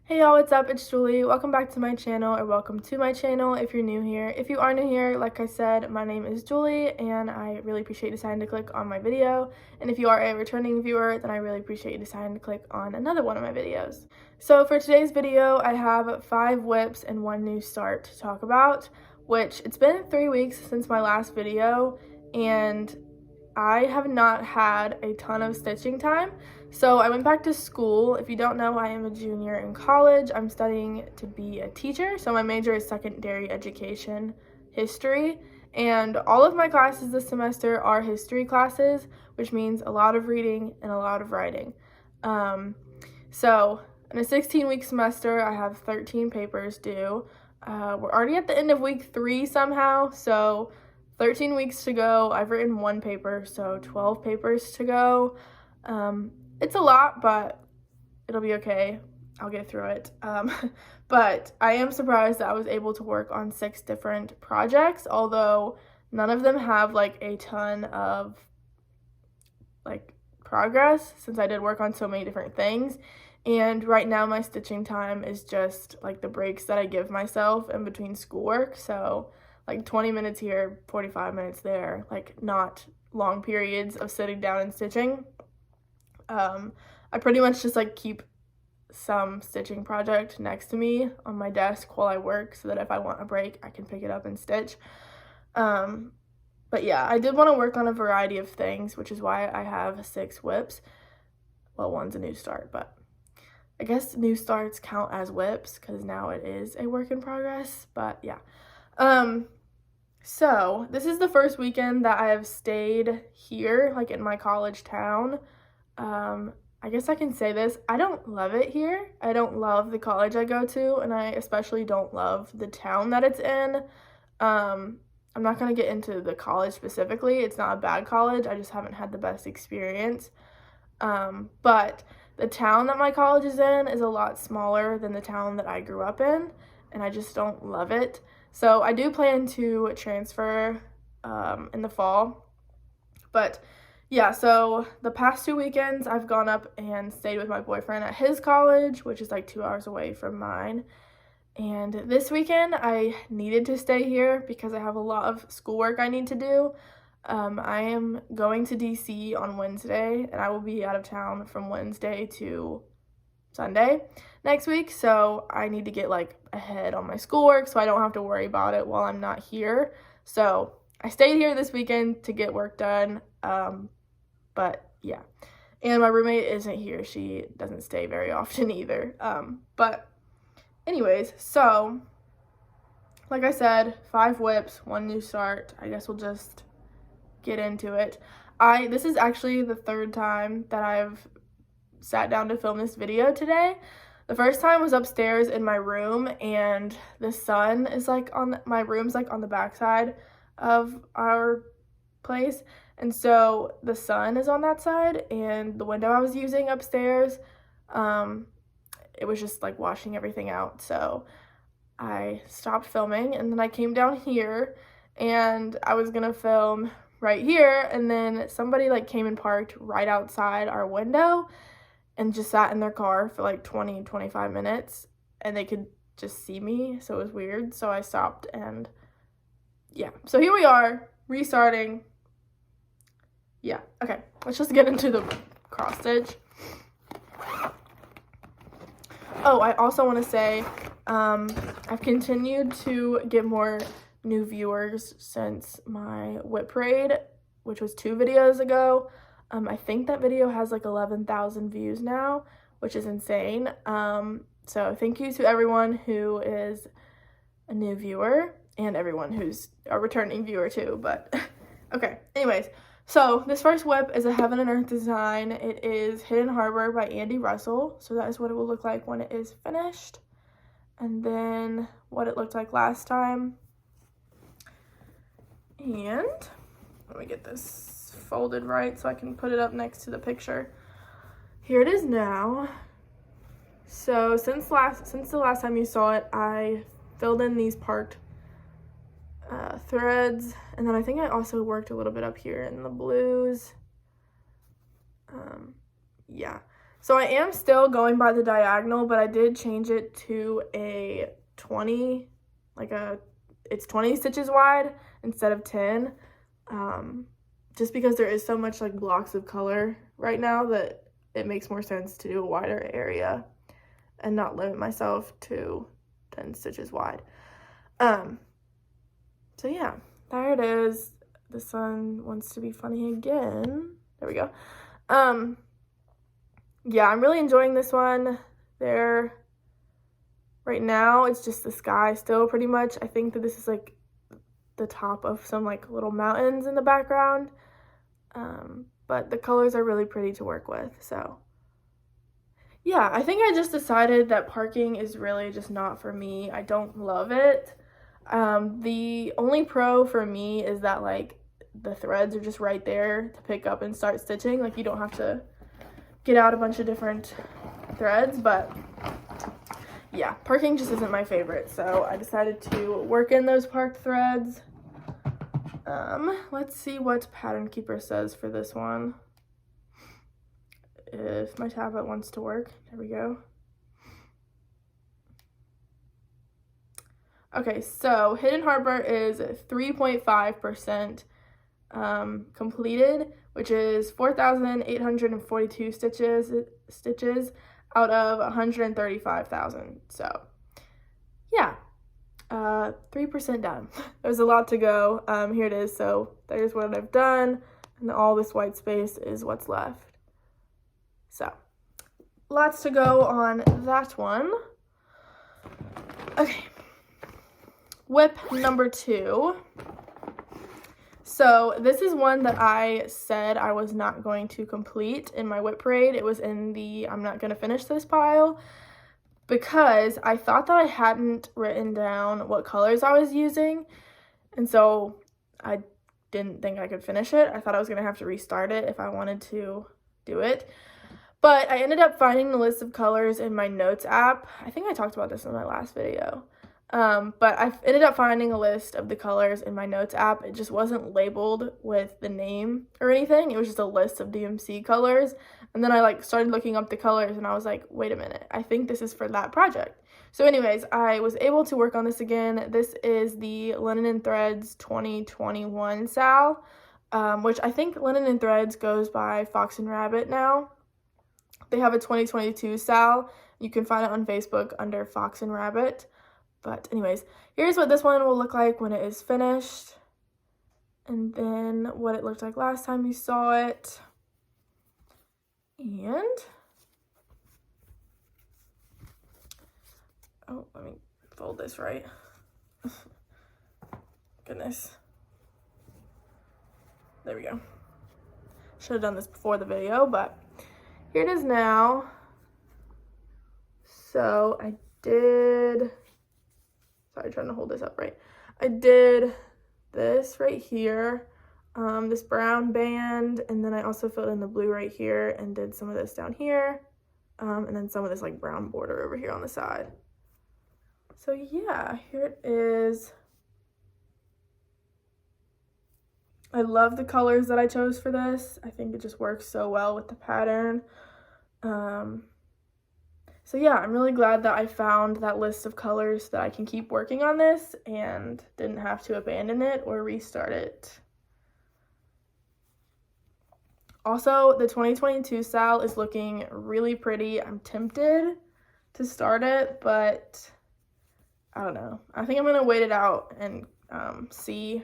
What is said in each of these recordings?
Hey y'all, what's up? It's Julie. Welcome back to my channel, or welcome to my channel if you're new here. If you are new here, like I said, my name is Julie and I really appreciate you deciding to click on my video. And if you are a returning viewer, then I really appreciate you deciding to click on another one of my videos. So for today's video, I have 5 WIPs and 1 new start to talk about, which it's been 3 weeks since my last video and I have not had a ton of stitching time. So I went back to school. If you don't know, I am a junior in college. I'm studying to be a teacher. So my major is secondary education history. And all of my classes this semester are history classes, which means a lot of reading and a lot of writing. So in a 16-week semester, I have 13 papers due. We're already at the end of week 3 somehow, so 13 weeks to go. I've written 1 paper, so 12 papers to go. It's a lot, but it'll be okay. I'll get through it. But I am surprised that I was able to work on 6 different projects, although none of them have like a ton of like progress since I did work on so many different things. And right now my stitching time is just like the breaks that I give myself in between schoolwork. So like 20 minutes here, 45 minutes there, like not long periods of sitting down and stitching. I pretty much just like keep some stitching project next to me on my desk while I work so that if I want a break, I can pick it up and stitch. But yeah, I did want to work on a variety of things, which is why I have 6 WIPs. Well, 1's a new start, but I guess new starts count as WIPs because now it is a work in progress, but yeah. So this is the first weekend that I have stayed here, like in my college town. I guess I can say this. I don't love it here. I don't love the college I go to, and I especially don't love the town that it's in. I'm not going to get into the college specifically. It's not a bad college. I just haven't had the best experience. But the town that my college is in is a lot smaller than the town that I grew up in, and I just don't love it. So I do plan to transfer in the fall, but yeah, so the past 2 weekends I've gone up and stayed with my boyfriend at his college, which is like 2 hours away from mine. And this weekend I needed to stay here because I have a lot of schoolwork I need to do. I am going to DC on Wednesday, and I will be out of town from Wednesday to Sunday next week, so I need to get like ahead on my schoolwork so I don't have to worry about it while I'm not here. So I stayed here this weekend to get work done, but yeah. And my roommate isn't here. She doesn't stay very often either. But anyways, so like I said, 5 WIPs, 1 new start. I guess we'll just get into it. This is actually the 3rd time that I've sat down to film this video today. The first time was upstairs in my room, and the sun is like on my room's like on the back side of our place, and so the sun is on that side, and the window I was using upstairs, it was just like washing everything out. So I stopped filming, and then I came down here and I was gonna film right here, and then somebody like came and parked right outside our window and just sat in their car for like 20-25 minutes, and they could just see me, so it was weird. So I stopped, and yeah, so here we are restarting. Yeah, okay, let's just get into the cross stitch. Oh, I also want to say I've continued to get more new viewers since my WIP parade, which was 2 videos ago. I think that video has like 11,000 views now, which is insane. So thank you to everyone who is a new viewer and everyone who's a returning viewer too, but okay. Anyways, so this first WIP is a Heaven and Earth design. It is Hidden Harbor by Andy Russell. So that is what it will look like when it is finished. And then what it looked like last time. And let me get this folded right so I can put it up next to the picture. Here it is now. So since the last time you saw it, I filled in these parked threads, and then I think I also worked a little bit up here in the blues. Yeah, So I am still going by the diagonal, but I did change it to a 20, it's 20 stitches wide instead of 10. Just because there is so much like blocks of color right now that it makes more sense to do a wider area and not limit myself to 10 stitches wide. So yeah, there it is. The sun wants to be funny again. There we go. Yeah, I'm really enjoying this one. Right now, it's just the sky still pretty much. I think that this is like the top of some like little mountains in the background. But the colors are really pretty to work with, so. Yeah, I think I just decided that parking is really just not for me. I don't love it. The only pro for me is that like the threads are just right there to pick up and start stitching. Like you don't have to get out a bunch of different threads, but yeah, parking just isn't my favorite. So I decided to work in those parked threads. Let's see what Pattern Keeper says for this one. If my tablet wants to work, there we go. Okay, so Hidden Harbor is 3.5% completed, which is 4,842 stitches out of 135,000. So yeah, 3% done. There's a lot to go. Here it is. So there's what I've done, and all this white space is what's left. So lots to go on that one. Okay. WIP number 2. So this is one that I said I was not going to complete in my WIP parade. It was in the I'm not going to finish this pile because I thought that I hadn't written down what colors I was using. And so I didn't think I could finish it. I thought I was going to have to restart it if I wanted to do it. But I ended up finding the list of colors in my notes app. I think I talked about this in my last video. But I ended up finding a list of the colors in my notes app. It just wasn't labeled with the name or anything. It was just a list of DMC colors. And then I like started looking up the colors and I was like, wait a minute, I think this is for that project. So anyways, I was able to work on this again. This is the Linen and Threads 2021 Sal, which I think Linen and Threads goes by Fox and Rabbit now. They have a 2022 Sal. You can find it on Facebook under Fox and Rabbit. But anyways, here's what this one will look like when it is finished. And then what it looked like last time you saw it. And, oh, let me fold this right. Goodness. There we go. Should have done this before the video, but here it is now. So I did, sorry, trying to hold this up right. I did this right here, this brown band, and then I also filled in the blue right here and did some of this down here, and then some of this like brown border over here on the side. So yeah, here it is. I love the colors that I chose for this. I think it just works so well with the pattern. So yeah, I'm really glad that I found that list of colors so that I can keep working on this and didn't have to abandon it or restart it. Also, the 2022 Sal is looking really pretty. I'm tempted to start it, but I don't know. I think I'm gonna wait it out and see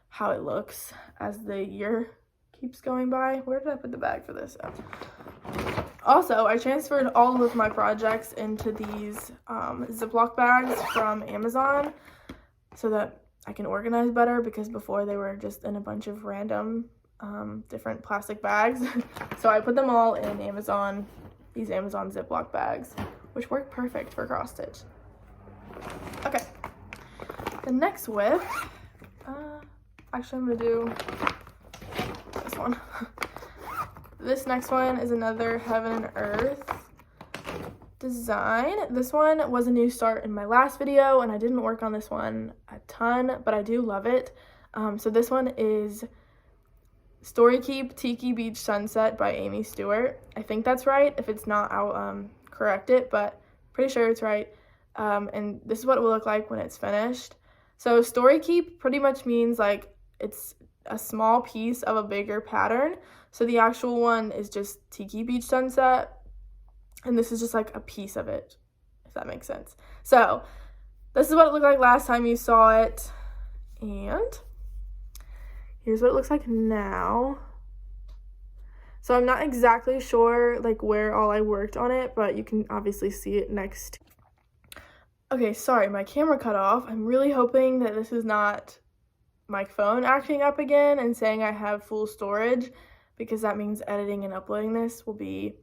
how it looks as the year keeps going by. Where did I put the bag for this? Oh. Also, I transferred all of my projects into these Ziploc bags from Amazon so that I can organize better, because before they were just in a bunch of random different plastic bags. So I put them all in these Amazon Ziploc bags, which work perfect for cross stitch. Okay, the next WIP, actually I'm gonna do this one. This next one is another Heaven and Earth design. This one was a new start in my last video, and I didn't work on this one a ton, but I do love it. So this one is Story Keep Tiki Beach Sunset by Amy Stewart. I think that's right. If it's not, I'll correct it, but pretty sure it's right. And this is what it will look like when it's finished. So Story Keep pretty much means like it's a small piece of a bigger pattern. So the actual one is just Tiki Beach Sunset, and this is just like a piece of it, if that makes sense. So this is what it looked like last time you saw it, and here's what it looks like now. So I'm not exactly sure like where all I worked on it, but you can obviously see it next. Okay, sorry, my camera cut off. I'm really hoping that this is not my phone acting up again and saying I have full storage, because that means editing and uploading this will be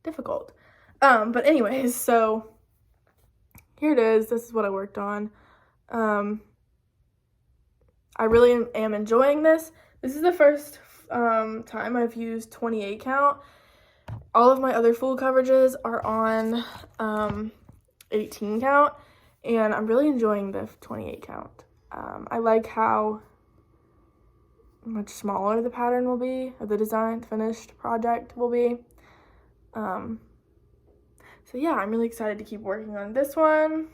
difficult. But anyways, so here it is. This is what I worked on. I really am enjoying this. This is the first time I've used 28 count. All of my other full coverages are on 18 count, and I'm really enjoying the 28 count. I like how much smaller the pattern will be, or the designed finished project will be. So yeah, I'm really excited to keep working on this one.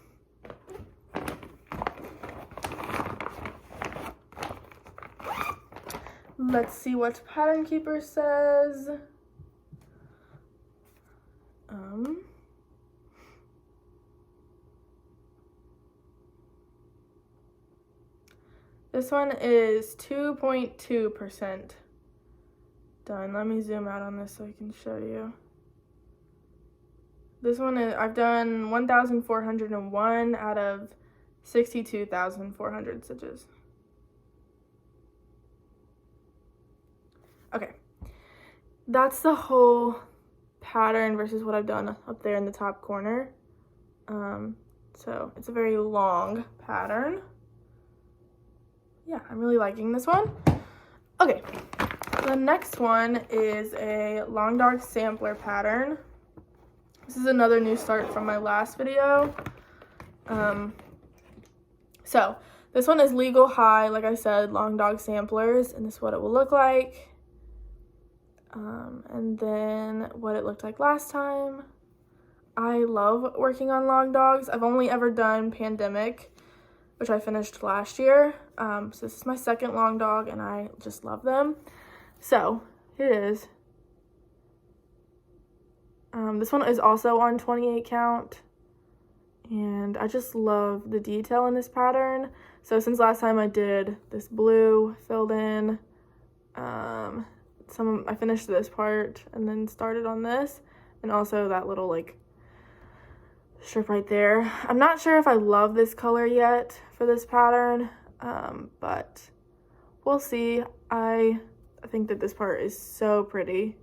Let's see what Pattern Keeper says. This one is 2.2% done. Let me zoom out on this so I can show you. This one is, I've done 1,401 out of 62,400 stitches. Okay, that's the whole pattern versus what I've done up there in the top corner. So it's a very long pattern. Yeah, I'm really liking this one. Okay, the next one is a long dog sampler pattern. This is another new start from my last video. So this one is Legal High, like I said, long dog samplers, and this is what it will look like. And then what it looked like last time. I love working on long dogs. I've only ever done Pandemic, which I finished last year. So this is my second long dog, and I just love them. So here it is. This one is also on 28 count, and I just love the detail in this pattern. So since last time I did this blue filled in, I finished this part and then started on this, and also that little like strip right there. I'm not sure if I love this color yet for this pattern, but we'll see. I think that this part is so pretty.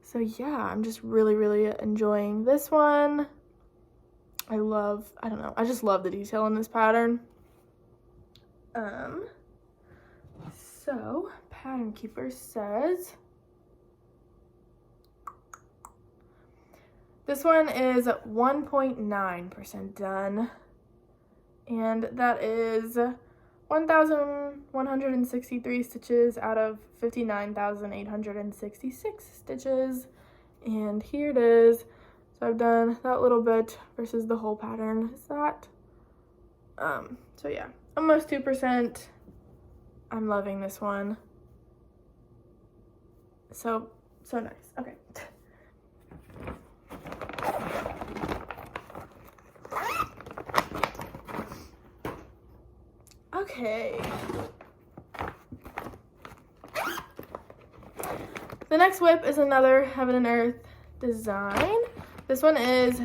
So yeah, I'm just really enjoying this one. I don't know, I just love the detail in this pattern. So Pattern Keeper says this one is 1.9% done, and that is 1,163 stitches out of 59,866 stitches, and here it is. So I've done that little bit versus the whole pattern is that. So yeah, almost 2%. I'm loving this one. So nice. Okay. Okay. The next WIP is another Heaven and Earth design. This one is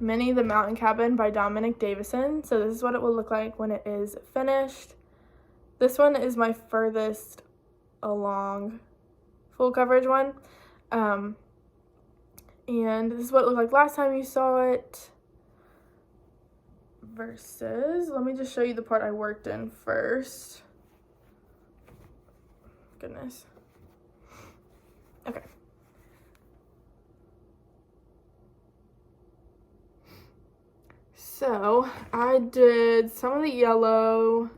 Minnie the Mountain Cabin by Dominic Davison. So this is what it will look like when it is finished. This one is my furthest along full coverage one. And this is what it looked like last time you saw it. Versus, let me just show you the part I worked in first. Goodness. Okay. So I did some of the yellow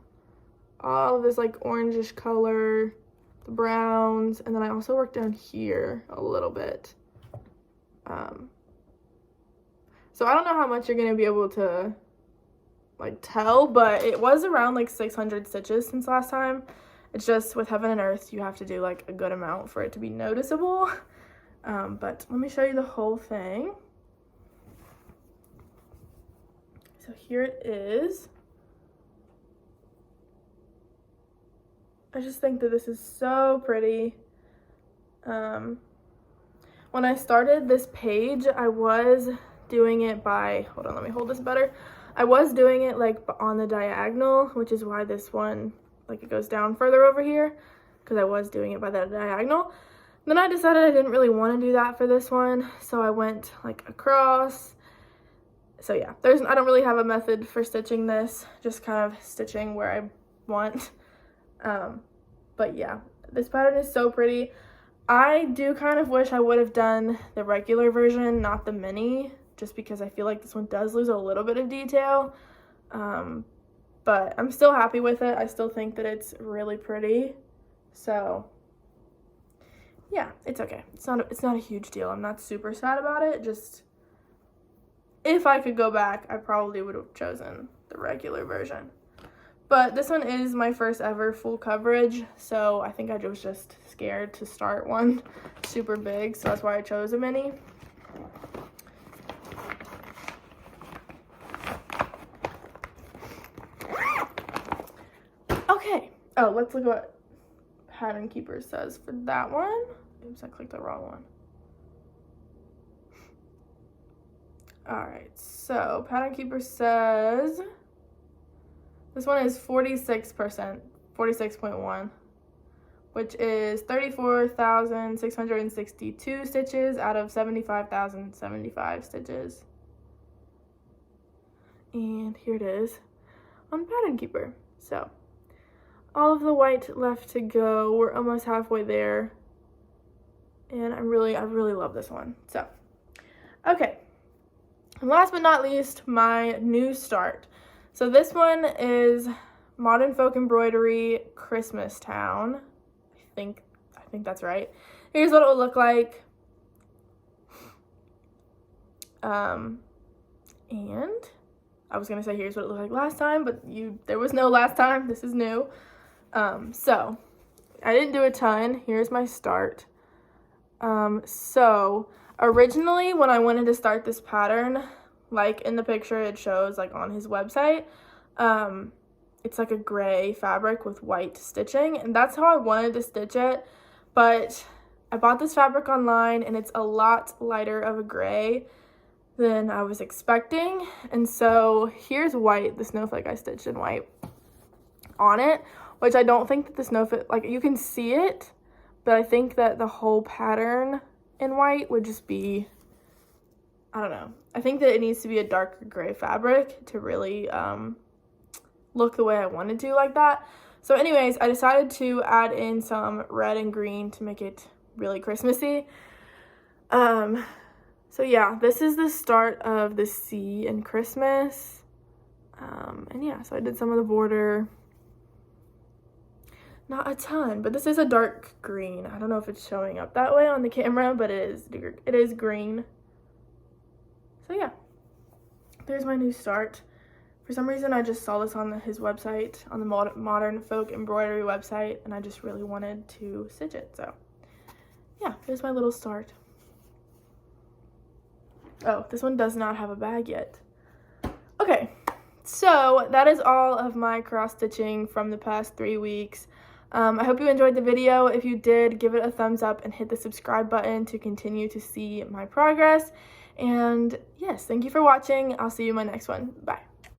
all of this like orangish color, the browns, and then I also worked down here a little bit. So I don't know how much you're gonna be able to like tell, but it was around like 600 stitches since last time. It's just with Heaven and Earth, you have to do like a good amount for it to be noticeable. But let me show you the whole thing. So here it is. I just think that this is so pretty. When I started this page, I was doing it by, hold on, let me hold this better. I was doing it like on the diagonal, which is why this one, like it goes down further over here, because I was doing it by the diagonal. Then I decided I didn't really want to do that for this one, so I went like across. So yeah, I don't really have a method for stitching this, just kind of stitching where I want. But yeah, this pattern is so pretty. I do kind of wish I would have done the regular version, not the mini, just because I feel like this one does lose a little bit of detail. But I'm still happy with it. I still think that it's really pretty. So yeah, it's okay. It's not a huge deal. I'm not super sad about it. Just if I could go back, I probably would have chosen the regular version. But this one is my first ever full coverage, so I think I was just scared to start one super big, so that's why I chose a mini. Okay, oh, let's look at what Pattern Keeper says for that one. Oops, I clicked the wrong one. Alright, so Pattern Keeper says this one is 46%, 46.1, which is 34,662 stitches out of 75,075 stitches. And here it is on Pattern Keeper. So all of the white left to go. We're almost halfway there. And I really love this one. So, okay. And last but not least, my new start. So this one is Modern Folk Embroidery Christmas Town. I think that's right. Here's what it would look like. And I was gonna say here's what it looked like last time, but there was no last time. This is new. So I didn't do a ton. Here's my start. So originally when I wanted to start this pattern, like in the picture it shows like on his website, it's like a gray fabric with white stitching, and that's how I wanted to stitch it. But I bought this fabric online and it's a lot lighter of a gray than I was expecting, and so here's white, the snowflake I stitched in white on it, which I don't think that the snowflake, like you can see it, but I think that the whole pattern in white would just be, I don't know. I think that it needs to be a darker gray fabric to really look the way I wanted to like that. So anyways, I decided to add in some red and green to make it really Christmassy. So yeah, this is the start of the sea and Christmas. And yeah, so I did some of the border. Not a ton, but this is a dark green. I don't know if it's showing up that way on the camera, but it is green. So yeah, there's my new start. For some reason, I just saw this on his website, on the Modern Folk Embroidery website, and I just really wanted to stitch it. So yeah, there's my little start. Oh, this one does not have a bag yet. Okay, so that is all of my cross stitching from the past 3 weeks. I hope you enjoyed the video. If you did, give it a thumbs up and hit the subscribe button to continue to see my progress. And yes, thank you for watching. I'll see you in my next one. Bye.